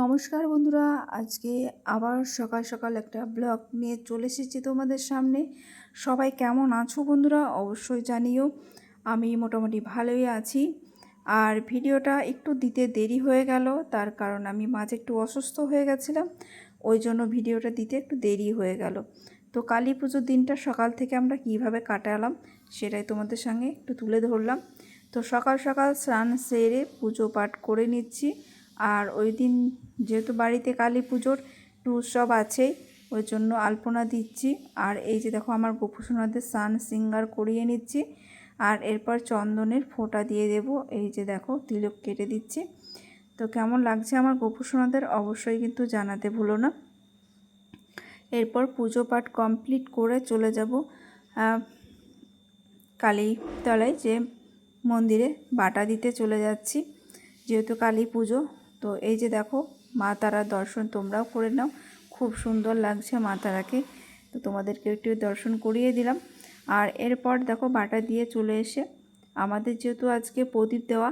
নমস্কার বন্ধুরা, আজকে আবার সকাল সকাল একটা ব্লগ নিয়ে চলে এসেছি তোমাদের সামনে। সবাই কেমন আছো বন্ধুরা অবশ্যই জানিও। আমি মোটামুটি ভালোই আছি। আর ভিডিওটা একটু দিতে দেরি হয়ে গেল, তার কারণ আমি মাঝে একটু অসুস্থ হয়ে গেছিলাম, ওই জন্য ভিডিওটা দিতে একটু দেরি হয়ে গেল। তো কালী পুজোর দিনটা সকাল থেকে আমরা কিভাবে কাটালাম সেটাই তোমাদের সঙ্গে একটু তুলে ধরলাম। তো সকাল সকাল স্নান সেরে পুজো পাঠ করে নিচ্ছি। আর ওই দিন যেহেতু বাড়িতে কালী পুজোর একটু উৎসব আছেই, ওই জন্য আলপনা দিচ্ছি। আর এই যে দেখো আমার গোপুসোনাদের স্নান শৃঙ্গার করিয়ে নিচ্ছি। আর এরপর চন্দনের ফোঁটা দিয়ে দেব। এই যে দেখো তিলক কেটে দিচ্ছি। তো কেমন লাগছে আমার গোপুসোনাদের অবশ্যই কিন্তু জানাতে ভুলো না। এরপর পুজো পাঠ কমপ্লিট করে চলে যাব কালীতলায় যে মন্দিরে বাটা দিতে চলে যাচ্ছি, যেহেতু কালী পুজো। তো এই যে দেখো মা তারার দর্শন তোমরাও করে নাও, খুব সুন্দর লাগছে মা তারাকে। তো তোমাদেরকে একটু দর্শন করিয়ে দিলাম। আর এরপর দেখো বাটা দিয়ে চলে এসে আমাদের যেহেতু আজকে প্রদীপ দেওয়া,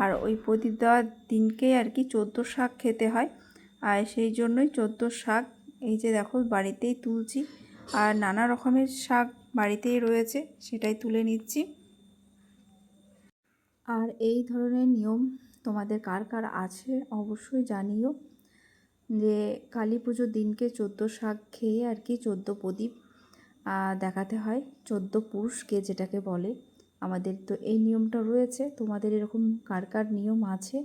আর ওই প্রদীপ দেওয়ার দিনকেই আর কি 14 শাক খেতে হয়। আর সেই জন্যই 14 শাক এই যে দেখো বাড়িতেই তুলছি। আর নানা রকমের শাক বাড়িতেই রয়েছে, সেটাই তুলে নিচ্ছি। আর এই ধরনের নিয়ম তোমাদের কার কার আছে অবশ্যই জানিও, যে কালী পুজোর দিনকে 14 শাক খেয়ে আর কি 14 প্রদীপ দেখাতে হয়, 14 পুরুষকে যেটাকে বলে। আমাদের তো এই নিয়মটা রয়েছে, তোমাদের এরকম কার কার নিয়ম আছে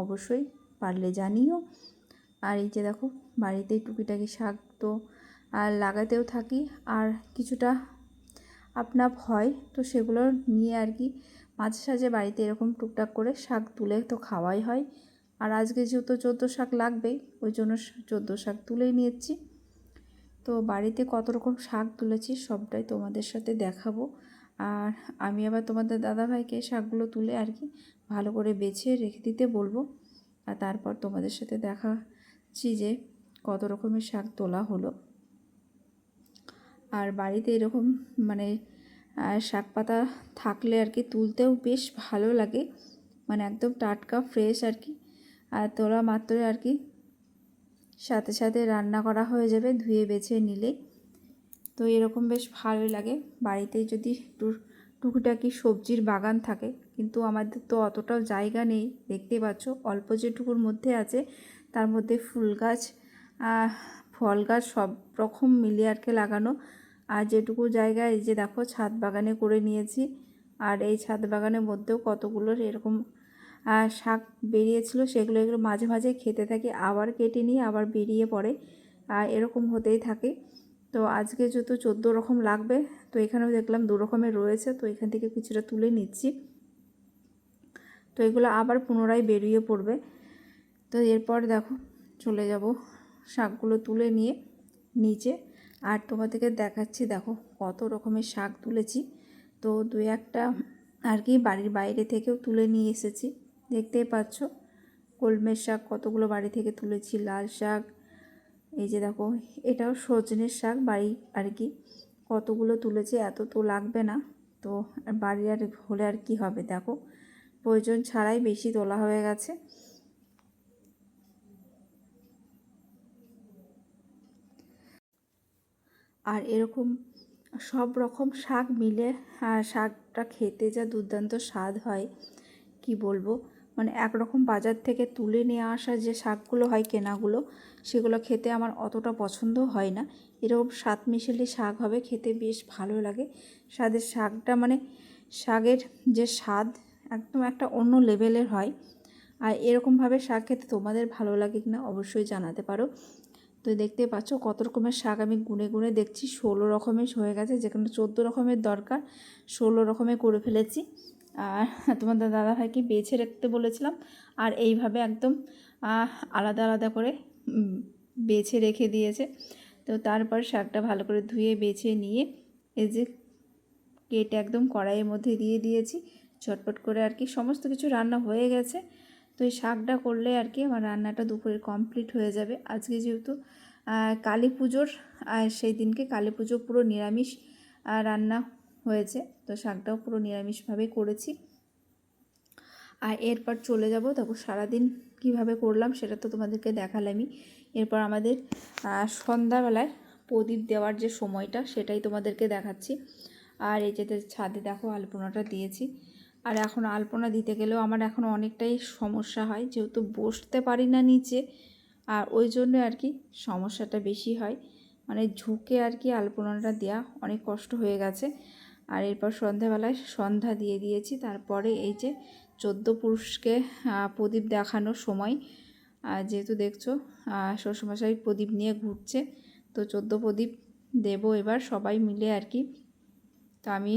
অবশ্যই পারলে জানিও। আর এই যে দেখো বাড়িতেই টুকিটাকি শাক তো আর লাগাতেও থাকি, আর কিছুটা আপনার হয় তো সেগুলো নিয়ে আর কি মাঝে সাঝে বাড়িতে এরকম টুকটাক করে শাক তুলে তো খাওয়াই হয়। আর আজকে যেহেতু 14 শাক লাগবেই, ওই জন্য 14 শাক তুলেই নিয়েছি। তো বাড়িতে কত রকম শাক তুলেছি সবটাই তোমাদের সাথে দেখাবো। আর আমি আবার তোমাদের দাদাভাইকে শাকগুলো তুলে আর কি ভালো করে বেছে রেখে দিতে বলবো। আর তারপর তোমাদের সাথে দেখাচ্ছি যে কত রকমের শাক তোলা হলো। আর বাড়িতে এরকম মানে শাক পাতা থাকলে আর কি তুলতেও বেশ ভালো লাগে, মানে একদম টাটকা ফ্রেশ আর কি। আর তোলা মাত্রই আর কি সাথে সাথে রান্না করা হয়ে যাবে ধুয়ে বেছে নিলে। তো এরকম বেশ ভালোই লাগে বাড়িতেই যদি একটু টুকিটাকি সবজির বাগান থাকে। কিন্তু আমাদের তো অতটাও জায়গা নেই, দেখতেই পাচ্ছ অল্প যেটুকুর মধ্যে আছে তার মধ্যে ফুল গাছ ফল গাছ সব রকম মিলিয়ে আর কি লাগানো। আর যেটুকু জায়গায় এই যে দেখো ছাদ বাগানে করে নিয়েছি। আর এই ছাদ বাগানের মধ্যেও কতগুলো এরকম শাক বেরিয়েছিল, এগুলো মাঝে মাঝে খেতে থাকি, আবার কেটে নিয়ে আবার বেরিয়ে পড়ে। আর এরকম হতেই থাকে। তো আজকে যেহেতু 14 রকম লাগবে, তো এখানেও দেখলাম 2 রকমের রয়েছে, তো এখান থেকে কিছুটা তুলে নিচ্ছি। তো এগুলো আবার পুনরায় বেরিয়ে পড়বে। তো এরপর দেখো চলে যাব শাকগুলো তুলে নিয়ে নিচে। আর তোমাদেরকে দেখাচ্ছি দেখো কত রকমের শাক তুলেছি। তো 2-1টা আর কি বাড়ির বাইরে থেকেও তুলে নিয়ে এসেছি, দেখতেই পাচ্ছ। কলমের শাক কতগুলো বাড়ি থেকে তুলেছি, লাল শাক, এই যে দেখো এটাও সজনের শাক বাড়ি আর কি কতগুলো তুলেছি। এত তো লাগবে না, তো বাড়ি আর হলে আর কি হবে, দেখো প্রয়োজন ছাড়াই বেশি তোলা হয়ে গেছে। আর এরকম সব রকম শাক মিলে শাকটা খেতে যা দুর্দান্ত স্বাদ হয় কি বলবো। মানে একরকম বাজার থেকে তুলে নিয়ে আসা যে শাকগুলো হয় কেনাগুলো, সেগুলো খেতে আমার অতটা পছন্দ হয় না। এরকম স্বাদ মিশেলে শাক হবে, খেতে বেশ ভালো লাগে। স্বাদের শাকটা মানে শাকের যে স্বাদ একদম একটা অন্য লেভেলের হয়। আর এরকমভাবে শাক খেতে তোমাদের ভালো লাগে কিনা অবশ্যই জানাতে পারো। তো দেখতে পাচ্ছ কত রকমের শাক আমি গুনে গুনে দেখছি, 16 রকমের হয়ে গেছে, যেখানে 14 রকমের দরকার 16 রকমের করে ফেলেছি। আর তোমাদের দাদাভাইকে বেছে রাখতে বলেছিলাম, আর এইভাবে একদম আলাদা আলাদা করে বেছে রেখে দিয়েছে। তো তারপর শাকটা ভালো করে ধুয়ে বেছে নিয়ে এই যে কেটে একদম কড়াইয়ের মধ্যে দিয়ে দিয়েছি ঝটপট করে আর কি সমস্ত কিছু রান্না হয়ে গেছে। তো এই শাকটা করলে আর কি আমার রান্নাটা দুপুরে কমপ্লিট হয়ে যাবে। আজকে যেহেতু কালী পুজোর, সেই দিনকে কালী পুজো পুরো নিরামিষ রান্না হয়েছে, তো শাকটাও পুরো নিরামিষভাবে করেছি। আর এরপর চলে যাব, তারপর সারাদিন কিভাবে করলাম সেটা তো তোমাদেরকে দেখালামই। এরপর আমাদের সন্ধ্যাবেলায় প্রদীপ দেওয়ার যে সময়টা সেটাই তোমাদেরকে দেখাচ্ছি। আর এই যে ছাদে দেখো আলপনাটা দিয়েছি। আর এখন আলপনা দিতে গেলেও আমার এখন অনেকটাই সমস্যা হয়, যেহেতু বসতে পারি না নিচে, আর ওই জন্য আর কি সমস্যাটা বেশি হয়, মানে ঝুঁকে আর কি আলপনাটা দেওয়া অনেক কষ্ট হয়ে গেছে। আর এরপর সন্ধ্যাবেলায় সন্ধ্যা দিয়ে দিয়েছি। তারপরে এই যে 14 পুরুষকে প্রদীপ দেখানোর সময়, যেহেতু দেখছো শ্বশুরমশাই প্রদীপ নিয়ে ঘুরছে, তো 14 প্রদীপ দেব এবার সবাই মিলে আর কি। তো আমি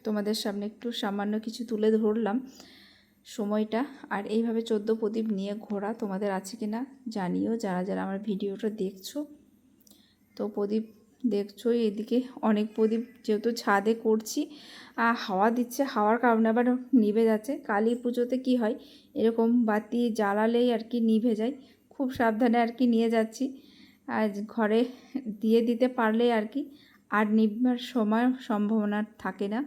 তোমাদের সামনে একটু সামান্য কিছু তুলে ধরলাম সময়টা। আর এইভাবে 14 প্রদীপ নিয়ে ঘোরা তোমাদের আছে কি না জানিও, যারা যারা আমার ভিডিওটা দেখছো। তো প্রদীপ দেখছোই, এদিকে অনেক প্রদীপ যেহেতু ছাদে করছি, হাওয়া দিচ্ছে, হাওয়ার কারণে আবার নিভে যাচ্ছে। কালী পুজোতে কি হয়, এরকম বাতি জ্বালালেই আর কি নিভে যায়। খুব সাবধানে আর কি নিয়ে যাচ্ছি, আর ঘরে দিয়ে দিতে পারলেই আর কি আর নিভবার সময় সম্ভাবনা থাকে না।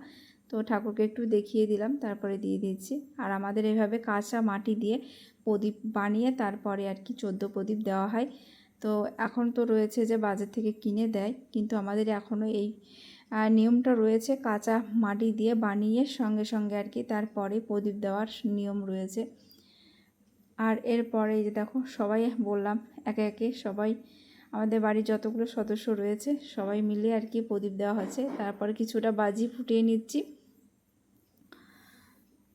তো ঠাকুরকে একটু দেখিয়ে দিলাম, তারপরে দিয়ে দিচ্ছি। আর আমাদের এভাবে কাঁচা মাটি দিয়ে প্রদীপ বানিয়ে তারপরে আর কি 14 প্রদীপ দেওয়া হয়। তো এখন তো রয়েছে যে বাজার থেকে কিনে দেয়, কিন্তু আমাদের এখনও এই নিয়মটা রয়েছে, কাঁচা মাটি দিয়ে বানিয়ে সঙ্গে সঙ্গে আর কি তারপরে প্রদীপ দেওয়ার নিয়ম রয়েছে। আর এরপরে এই যে দেখো সবাই বললাম একে একে সবাই আমাদের বাড়ির যতগুলো সদস্য রয়েছে সবাই মিলে আর কি প্রদীপ দেওয়া হয়েছে। তারপরে কিছুটা বাজি ফুটিয়ে নিচ্ছি।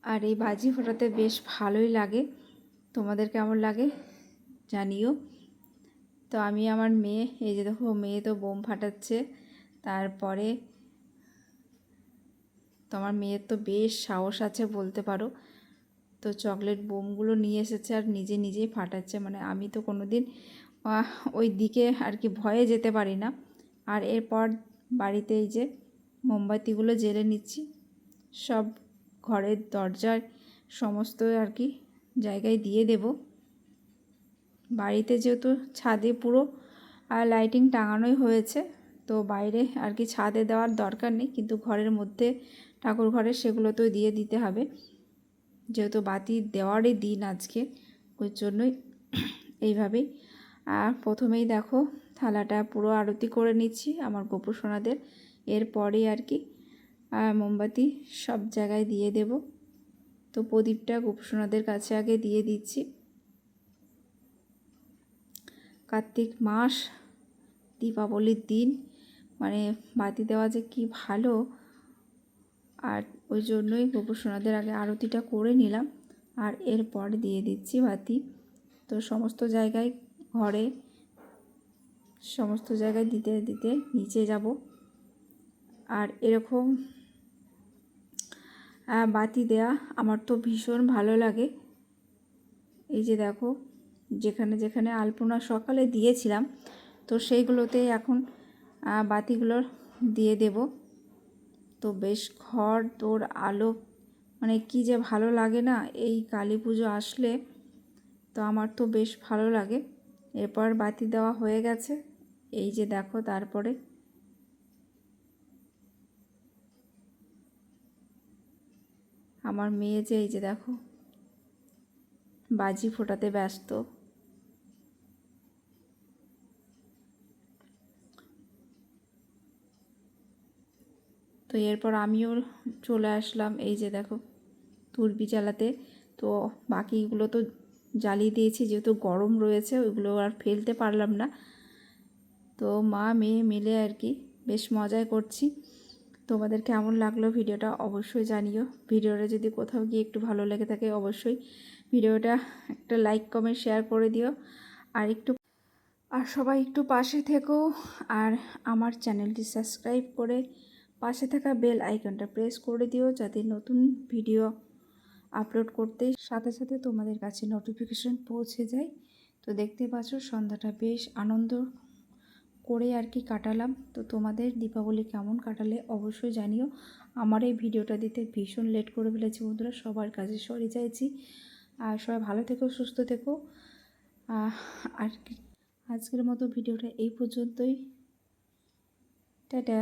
আর এই বাজি ফোটাতে বেশ ভালোই লাগে, তোমাদের কেমন লাগে জানিও। তো আমি আমার মেয়ে, এই যে দেখো মেয়ে তো বোম ফাটাচ্ছে। তারপরে তোমার মেয়ের তো বেশ সাহস আছে বলতে পারো, তো চকলেট বোমগুলো নিয়ে এসেছে আর নিজে নিজেই ফাটাচ্ছে। মানে আমি তো কোনো দিন ওই দিকে আর কি ভয়ে যেতে পারি না। আর এরপর বাড়িতে এই যে মোমবাতিগুলো জ্বেলে নিচ্ছি, সব ঘরের দরজায় সমস্ত আর কি জায়গায় দিয়ে দেব। বাড়িতে যেহেতু ছাদে পুরো লাইটিং টাঙানোই হয়েছে, তো বাইরে আর কি ছাদে দেওয়ার দরকার নেই, কিন্তু ঘরের মধ্যে ঠাকুর ঘরে সেগুলোতেও দিয়ে দিতে হবে, যেহেতু বাতি দেওয়ারই দিন আজকে, ওই জন্যই এইভাবেই। আর প্রথমেই দেখো থালাটা পুরো আরতি করে নিচ্ছি আমার গোপু সোনাদের। এরপরে আর কি মোমবাতি সব জায়গায় দিয়ে দেব। তো প্রদীপটা গোপু সোনাদের কাছে আগে দিয়ে দিচ্ছি। কার্তিক মাস, দীপাবলির দিন, মানে বাতি দেওয়া যে কি ভালো, আর ওই জন্যই গোপু সোনাদের আগে আরতিটা করে নিলাম। আর এরপর দিয়ে দিচ্ছি বাতি। তো সমস্ত জায়গায় ঘরে সমস্ত জায়গায় দিতে দিতে নিচে যাব। আর এরকম বাতি দেয়া আমার তো ভীষণ ভালো লাগে। এই যে দেখো যেখানে যেখানে আলপনা সকালে দিয়েছিলাম, তো সেইগুলোতেই এখন বাতিগুলো দিয়ে দেব। তো বেশ ঘর তোর আলো, মানে কি যে ভালো লাগে না এই কালী পুজো আসলে, তো আমার তো বেশ ভালো লাগে। এরপর বাতি দেওয়া হয়ে গেছে, এই যে দেখো তারপরে আমার মেয়ে যে এই যে দেখো বাজি ফোটাতে ব্যস্ত। তো এরপর আমিও চলে আসলাম এই যে দেখো তুরবি জ্বালাতে। তো বাকিগুলো তো জ্বালিয়ে দিয়েছি, যেহেতু গরম রয়েছে ওইগুলো আর ফেলতে পারলাম না। তো মা মেয়ে মিলে আর কি বেশ মজাই করছি। তোমাদের কেমন লাগলো ভিডিওটা অবশ্যই জানিও। ভিডিওটা যদি কোথাও গিয়ে একটু ভালো লেগে থাকে অবশ্যই ভিডিওটা একটা লাইক কমেন্ট শেয়ার করে দিও। আর সবাই একটু পাশে থেকো, আর আমার চ্যানেলটি সাবস্ক্রাইব করে পাশে থাকা বেল আইকনটা প্রেস করে দিও, যাতে নতুন ভিডিও আপলোড করতেই সাথে সাথে তোমাদের কাছে নোটিফিকেশন পৌঁছে যায়। তো দেখতে পাচ্ছ সন্ধ্যাটা বেশ আনন্দ করে আর কি কাটালাম। তো তোমাদের দীপাবলি কেমন কাটালে অবশ্যই জানিও। আমার এই ভিডিওটা দিতে ভীষণ লেট করে ফেলেছি বন্ধুরা, সবার কাছে সরে চাইছি। আর সবাই ভালো থেকো, সুস্থ থেকো। আর আজকের মতো ভিডিওটা এই পর্যন্তই। টাটা।